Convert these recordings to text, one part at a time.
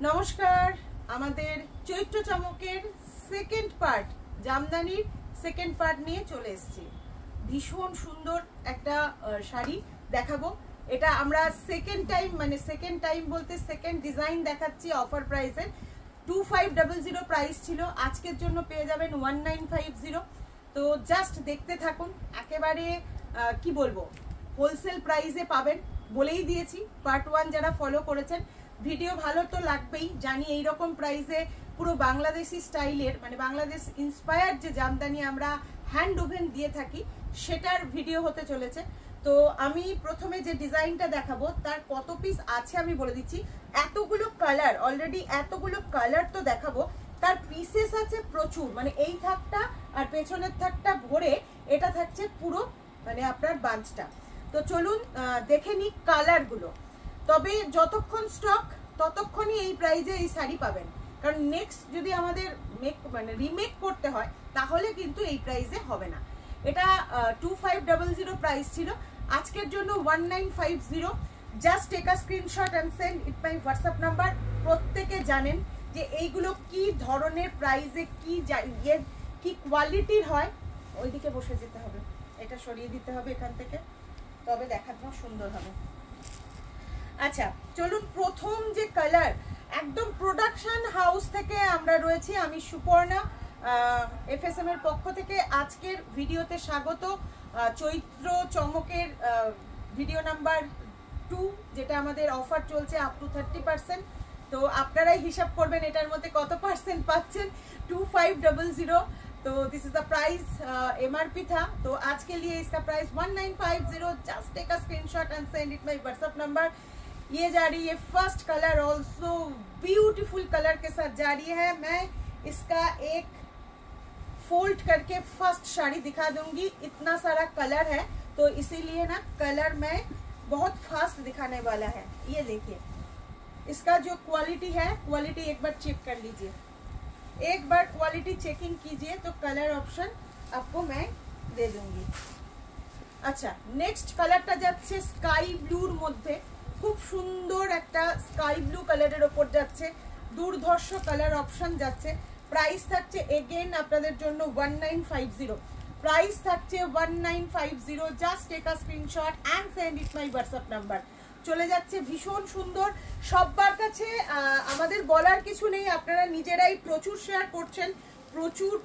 নমস্কার, আমাদের চৈত্র চমকের second part জামদানির second part নিয়ে চলে এসেছি। ভীষণ সুন্দর একটা শাড়ি দেখাবো। এটা আমরা সেকেন্ড টাইম বলতে সেকেন্ড ডিজাইন দেখাচ্ছি অফার প্রাইসে। 2500 প্রাইস ছিল, আজকের জন্য পেয়ে যাবেন 1950। তো জাস্ট দেখতে থাকুন, একেবারে কি বলবো হোলসেল প্রাইসে পাবেন বলেই দিয়েছি। পার্ট 1 যারা ফলো করেছেন, ভিডিও ভালো তো লাগবেই, জানি এইরকম প্রাইসে পুরো বাংলাদেশি স্টাইলের বাংলাদেশ ইন্সপায়ার্ড যে জামদানি আমরা হ্যান্ড ওভেন দিয়ে থাকি সেটার ভিডিও হতে চলেছে। তো আমি প্রথমে যে ডিজাইনটা দেখাবো তার কত পিস আছে আমি বলে দিচ্ছি। এতগুলো কালার, অলরেডি এতগুলো কালার তো দেখাবো, তার পিসেস আছে প্রচুর। এই থাকটা আর পেছনের থাকটা ভরে এটা থাকছে পুরো আপনার বাঞ্চটা। তো চলুন দেখে নিই কালারগুলো। তবে যতক্ষণ স্টক ততক্ষণই এই প্রাইজে এই শাড়ি পাবেন, কারণ নেক্সট যদি আমাদের রিমেক করতে হয় তাহলে কিন্তু এই প্রাইজে হবে না। এটা 2500 প্রাইস ছিল, আজকের জন্য 1950। Just take a screenshot and send it my WhatsApp number. প্রত্যেকে জানেন যে এইগুলো কি ধরনের প্রাইজে কি কোয়ালিটির হয়। ওইদিকে বসে যেতে হবে, এটা সরিয়ে দিতে হবে এখান থেকে, তবে দেখানো সুন্দর হবে। আচ্ছা চলুন, প্রথম যে কালার, একদম প্রোডাকশন হাউস থেকে আমরা রয়েছি, আমি সুপর্ণা এফএসএম এর পক্ষ থেকে আজকের ভিডিওতে স্বাগত। চৈত্র চমকের ভিডিও নাম্বার 2, যেটা আমাদের অফার চলছে আপ টু 30%। তো আপনারাই হিসাব করবেন এটার মধ্যে কত পার্সেন্ট পাচ্ছেন। 2500। तो this is the price MRP था, तो आज के लिए इसका price 1950। Just take a screenshot and send it my WhatsApp number. ये जा रही है first colour, also beautiful colour के साथ जा रही है। मैं इसका एक फोल्ड करके फर्स्ट साड़ी दिखा दूंगी, इतना सारा कलर है तो इसीलिए ना कलर में बहुत फास्ट दिखाने वाला है। ये देखिए इसका जो क्वालिटी है, क्वालिटी एक बार चेक कर लीजिए, एक बार क्वालिटी चेकिंग कीजिए तो कलर ऑप्शन आपको मैं दे दूंगी। अच्छा नेक्स्ट कलरটা যাচ্ছে স্কাই ব্লুর মধ্যে, খুব সুন্দর একটা স্কাই ব্লু কালারের উপর যাচ্ছে, দুর্ধর্ষ কালার অপশন যাচ্ছে। প্রাইস থাকছে এগেইন আপনাদের জন্য 1950। প্রাইস থাকছে 1950। Just take a screenshot and send it my WhatsApp number. চলে যাচ্ছে ভীষণ সুন্দর। সবার কাছে আমাদের বলার কিছু নেই, আপনারা নিজেরাই প্রচুর শেয়ার করছেন,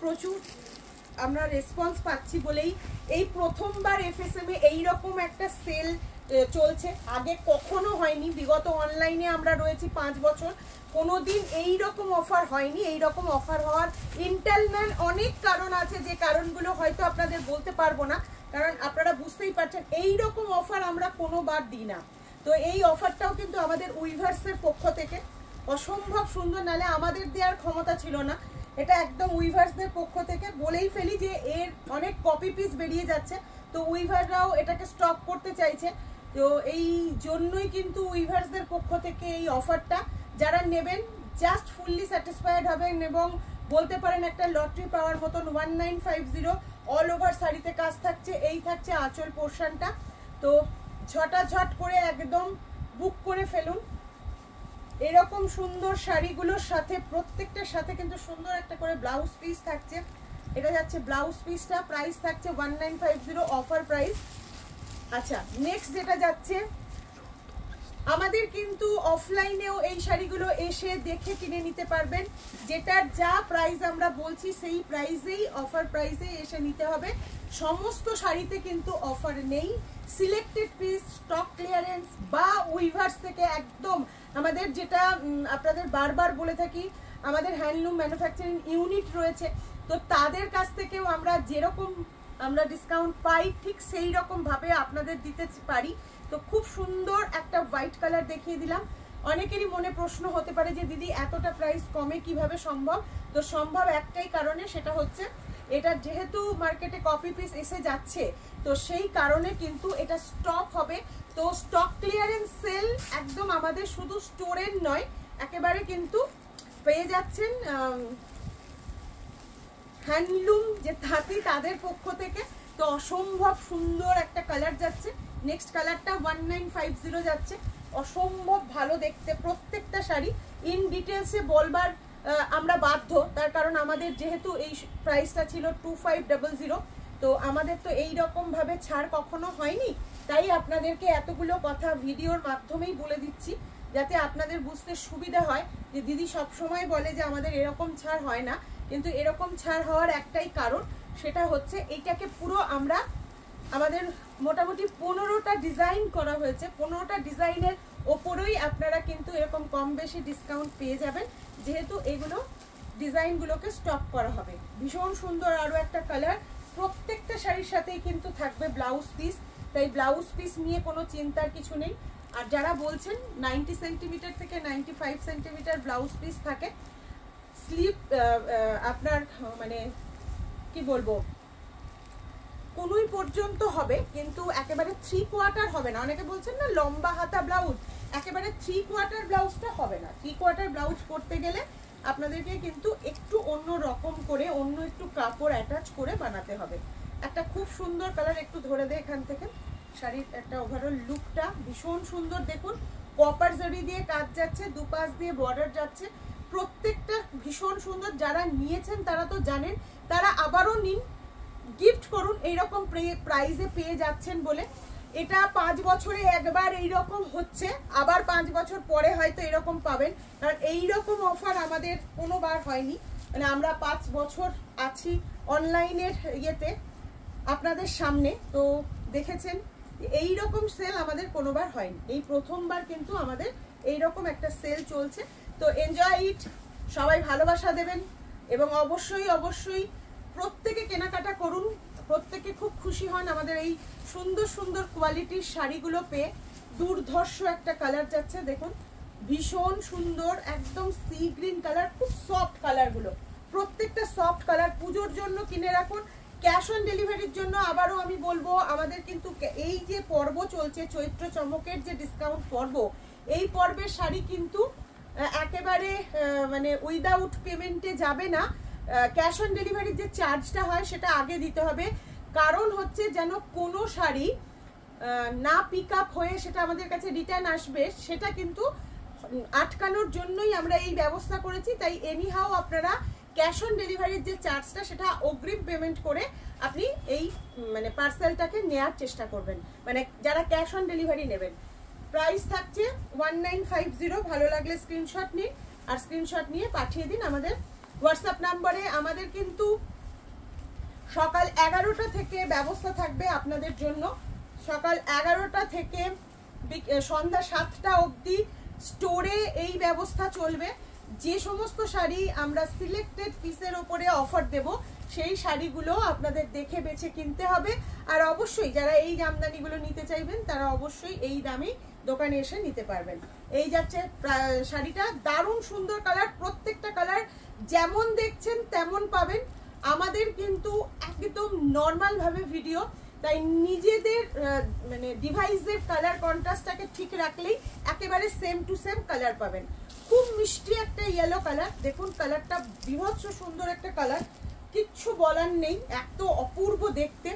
প্রচুর আমরা রেসপন্স পাচ্ছি বলেই এই প্রথমবার এফএসএম এ এইরকম একটা সেল চলছে। আগে কখনো হয়নি, বিগত অনলাইনে আমরা রয়েছি 5 বছর, কোনোদিন এইরকম অফার হয়নি। এইরকম অফার হওয়ার ইন্টারনাল অনেক কারণ আছে, যে কারণগুলো হয়তো আপনাদের বলতে পারবো না, কারণ আপনারা বুঝতেই পারছেন এইরকম অফার আমরা কোনোবার দিই না। তো এই অফারটাও কিন্তু আমাদের উইভার্সের পক্ষ থেকে অসম্ভব সুন্দর, নালে আমাদের দেওয়ার ক্ষমতা ছিল না। এটা একদম উইভার্সদের পক্ষ থেকে বলেই ফেলি যে এর অনেক কপি পিস বেরিয়ে যাচ্ছে, তো উইভাররাও এটাকে স্টক করতে চাইছে। তো এই জন্যই কিন্তু উইভার্সদের পক্ষ থেকে এই অফারটা, যারা নেবেন জাস্ট ফুললি স্যাটিসফাইড হবেন এবং বলতে পারেন একটা লটারি পাওয়ার মতন। 1950 অল ওভার শাড়িতে কাজ থাকছে, এই থাকছে আঁচল পোর্শনটা। তো ঝটাঝট করে একদম বুক করে ফেলুন। এরকম সুন্দর শাড়িগুলোর সাথে প্রত্যেকটার সাথে কিন্তু সুন্দর একটা করে ব্লাউজ পিস থাকছে। এটা যাচ্ছে ব্লাউজ পিসটা, প্রাইস থাকছে 1950 অফার প্রাইস। আচ্ছা নেক্সট যেটা যাচ্ছে, আমাদের কিন্তু অফলাইনেও এই শাড়িগুলো এসে দেখে কিনে নিতে পারবেন। যেটার যা প্রাইস আমরা বলছি সেই প্রাইসেই, অফার প্রাইসে এসে নিতে হবে। সমস্ত শাড়িতে কিন্তু অফার নেই, সিলেক্টেড পিস, স্টক ক্লিয়ারেন্স বা উইভার্স থেকে একদম আমাদের যেটা আপনাদের বারবার বলে থাকি, আমাদের হ্যান্ডলুম ম্যানুফ্যাকচারিং ইউনিট রয়েছে, তো তাদের কাছ থেকেও আমরা যেরকম আমরা ডিসকাউন্ট পাই ঠিক সেই রকম ভাবে আপনাদের দিতে পারি। তো খুব সুন্দর একটা হোয়াইট কালার দেখিয়ে দিলাম। অনেকেরই মনে প্রশ্ন হতে পারে যে দিদি এতটা প্রাইস কমে কিভাবে সম্ভব? তো সম্ভব একটাই কারণে, সেটা হচ্ছে এটা যেহেতু মার্কেটে কপি পিস এসে যাচ্ছে, তো সেই কারণে কিন্তু এটা স্টক হবে। তো স্টক ক্লিয়ারেন্স সেল একদম আমাদের শুধু স্টোরের নয়, একেবারে কিন্তু পেয়ে যাচ্ছেন হ্যান্ডলুম যে থাকি তাদের পক্ষ থেকে। তো অসম্ভব সুন্দর একটা কালার যাচ্ছে। নেক্সট কালারটা 1950 যাচ্ছে, অসম্ভব ভালো দেখতে প্রত্যেকটা শাড়ি। ইন ডিটেলসে বলবার আমরা বাধ্য, তার কারণ আমাদের যেহেতু এই প্রাইসটা ছিল 2500, তো আমাদের তো এই রকম ভাবে ছাড় কখনো হয়নি, তাই আপনাদেরকে এতগুলো কথা ভিডিওর মাধ্যমেই বলে দিচ্ছি যাতে আপনাদের বুঝতে সুবিধা হয়। যে দিদি সব সময় বলে যে আমাদের এরকম ছাড় হয় না, কিন্তু এরকম ছাড় হওয়ার একটাই কারণ, সেটা হচ্ছে এইটাকে পুরো আমরা আমাদের মোটামুটি 15টা ডিজাইন করা হয়েছে, 15টা ডিজাইনের ওপরেই আপনারা কিন্তু এরকম কম বেশি ডিসকাউন্ট পেয়ে যাবেন, যেহেতু এগুলো ডিজাইনগুলোকে স্টক করা হবে। ভীষণ সুন্দর আরও একটা কালার, প্রত্যেকটা শাড়ির সাথেই কিন্তু থাকবে ব্লাউজ পিস, তাই ব্লাউজ পিস নিয়ে কোনো চিন্তার কিছু নেই। আর যারা বলছেন 90 সেন্টিমিটার থেকে 95 সেন্টিমিটার ব্লাউজ পিস থাকে, স্লিপ আপনার মানে কি বলবো কোনোই পর্যন্ত হবে, কিন্তু একেবারে 3/4 হবে না। অনেকে বলছেন না লম্বা হাতা ব্লাউজ, একেবারে 3/4 ব্লাউজটা হবে না। 3/4 ব্লাউজ করতে গেলে আপনাদেরকে কিন্তু একটু অন্য রকম করে অন্য একটু কাপড় অ্যাটাচ করে বানাতে হবে। একটা খুব সুন্দর কালার, একটু ধরে দে এখান থেকে, শাড়ির একটা ওভারঅল লুকটা ভীষণ সুন্দর। দেখুন কপার জরি দিয়ে কাজ যাচ্ছে, দুপাশ দিয়ে বর্ডার যাচ্ছে, প্রত্যেকটা ভীষণ সুন্দর। যারা নিয়েছেন তারা তো জানেন, তারা আবারও নিন, গিফট করুন, এইরকম প্রাইজে পেয়ে যাচ্ছেন বলে। এটা 5 বছরে একবার এইরকম হচ্ছে, আবার 5 বছর পরে হয়তো এরকম পাবেন, কারণ এইরকম অফার আমাদের কোনোবার হয়নি। মানে আমরা 5 বছর আছি অনলাইনের ইয়েতে আপনাদের সামনে, তো দেখেছেন এইরকম সেল আমাদের কোনোবার হয়নি, এই প্রথমবার কিন্তু আমাদের এইরকম একটা সেল চলছে। তো এনজয় ইট, সবাই ভালোবাসা দেবেন এবং অবশ্যই অবশ্যই প্রত্যেকে কেনাকাটা করুন, প্রত্যেকে খুব খুশি হন আমাদের এই সুন্দর সুন্দর কোয়ালিটির শাড়িগুলো পেয়ে। দুর্ধর্ষ একটা কালার যাচ্ছে, দেখুন ভীষণ সুন্দর, একদম সি গ্রিন কালার, খুব সফট কালারগুলো, প্রত্যেকটা সফট কালার। পুজোর জন্য কিনে রাখুন। ক্যাশ অন ডেলিভারির জন্য আবারও আমি বলবো, আমাদের কিন্তু এই যে পর্ব চলছে চৈত্র চমকের যে ডিসকাউন্ট পর্ব, এই পর্বের শাড়ি কিন্তু একেবারে মানে উইদাউট পেমেন্টে যাবে না। ক্যাশ অন ডেলিভারির যে চার্জটা হয় সেটা আগে দিতে হবে, কারণ হচ্ছে যেন কোনো শাড়ি না পিক আপ হয়ে সেটা আমাদের কাছে রিটার্ন আসবে, সেটা কিন্তু আটকানোর জন্যই আমরা এই ব্যবস্থা করেছি। তাই এনিহাও আপনারা ক্যাশ অন ডেলিভারির যে চার্জটা সেটা অগ্রিম পেমেন্ট করে আপনি এই মানে পার্সেলটাকে নেওয়ার চেষ্টা করবেন, মানে যারা ক্যাশ অন ডেলিভারি নেবেন। প্রাইস থাকছে 1950, ভালো লাগলে স্ক্রিনশট নিন, আর স্ক্রিনশট নিয়ে পাঠিয়ে দিন আমাদের হোয়াটসঅ্যাপ নাম্বারে। আমাদের কিন্তু সকাল 11টা থেকে ব্যবস্থা থাকবে আপনাদের জন্য, সকাল 11টা থেকে সন্ধ্যা 7টা অবধি স্টোরে এই ব্যবস্থা চলবে। যে সমস্ত শাড়ি আমরা সিলেক্টেড পিসের ওপরে অফার দেব, সেই শাড়িগুলো আপনাদের দেখে বেছে কিনতে হবে। আর অবশ্যই যারা এই জামদানিগুলো নিতে চাইবেন তারা অবশ্যই এই দামেই দোকানে এসে নিতে পারবেন। এই যাচ্ছে শাড়িটা, দারুণ সুন্দর কালার, প্রত্যেকটা কালার যেমন দেখছেন তেমন পাবেন। আমাদের কিন্তু একদম নর্মাল ভাবে ভিডিও, তাই নিজেদের মানে ডিভাইসের কালার কন্ট্রাস্টটাকে ঠিক রাখলেই একেবারে সেম টু সেম কালার পাবেন। খুব মিষ্টি একটা ইয়েলো কালার, দেখুন কালারটা বিভৎস সুন্দর একটা কালার, কিচ্ছু বলার নেই, এত অপূর্ব দেখতে,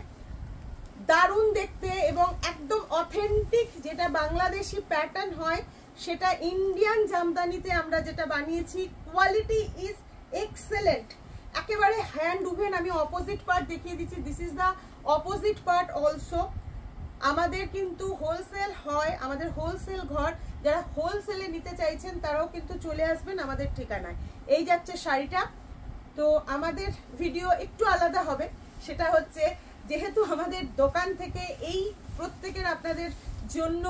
দারুণ দেখতে এবং একদম অথেন্টিক যেটা বাংলাদেশি প্যাটার্ন হয় সেটা ইন্ডিয়ান জামদানিতে আমরা যেটা বানিয়েছি। কোয়ালিটি ইজ এক্সেলেন্ট, একেবারে হ্যান্ড উভেন। আমি অপোজিট পার্ট দেখিয়ে দিচ্ছি, this is the opposite part also. আমাদের কিন্তু হোলসেল হয়, আমাদের হোলসেল ঘর, যারা হোলসেলে নিতে চাইছেন তারাও কিন্তু চলে আসবেন আমাদের ঠিকানায়। এই যাচ্ছে শাড়িটা। তো আমাদের ভিডিও একটু আলাদা হবে, সেটা হচ্ছে যেহেতু আমাদের দোকান থেকে এই প্রত্যেকের আপনাদের জন্য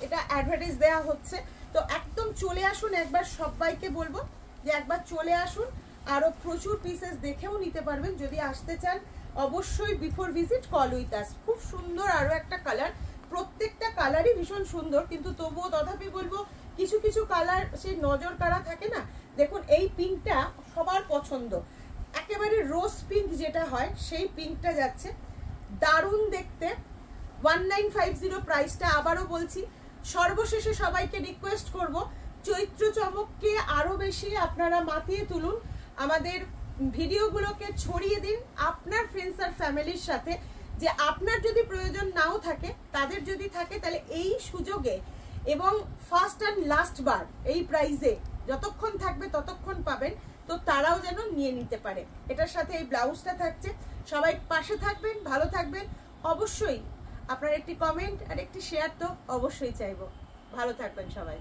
এটা অ্যাডভার্টাইজ দেওয়া হচ্ছে, তো একদম চলে আসুন একবার, সবাইকে বলবো যে একবার চলে আসুন, আরও প্রচুর পিসেস দেখেও নিতে পারবেন। যদি আসতে চান অবশ্যই before visit call with us. খুব সুন্দর আরও একটা কালার, প্রত্যেকটা কালারই ভীষণ সুন্দর, কিন্তু তবুও তথাপি বলবো কিছু কিছু কালার সেই নজর কাড়া থাকে না। দেখুন এই পিঙ্কটা সবার পছন্দ, একেবারে রোজ পিঙ্ক যেটা হয় সেই পিঙ্কটা যাচ্ছে, দারুণ দেখতে। 1950 প্রাইসটা আবারও বলছি। সর্বশেষে সবাইকে রিকোয়েস্ট করব, চৈত্র চমককে আরো বেশি আপনারা মাতিয়ে তুলুন, আমাদের ভিডিওগুলোকে ছড়িয়ে দিন আপনার ফ্রেন্ডস আর ফ্যামিলির সাথে, যে আপনার যদি প্রয়োজন নাও থাকে তাদের যদি থাকে তাহলে এই সুযোগে এবং ফার্স্ট অ্যান্ড লাস্ট বার এই প্রাইজে যতক্ষণ থাকবে ততক্ষণ পাবেন, তো তারাও যেন নিয়ে নিতে পারে। এটার সাথে এই ব্লাউজটা থাকছে। সবাই পাশে থাকবেন, ভালো থাকবেন। অবশ্যই আপনার একটি কমেন্ট আর একটি শেয়ার তো অবশ্যই চাইবো। ভালো থাকবেন সবাই।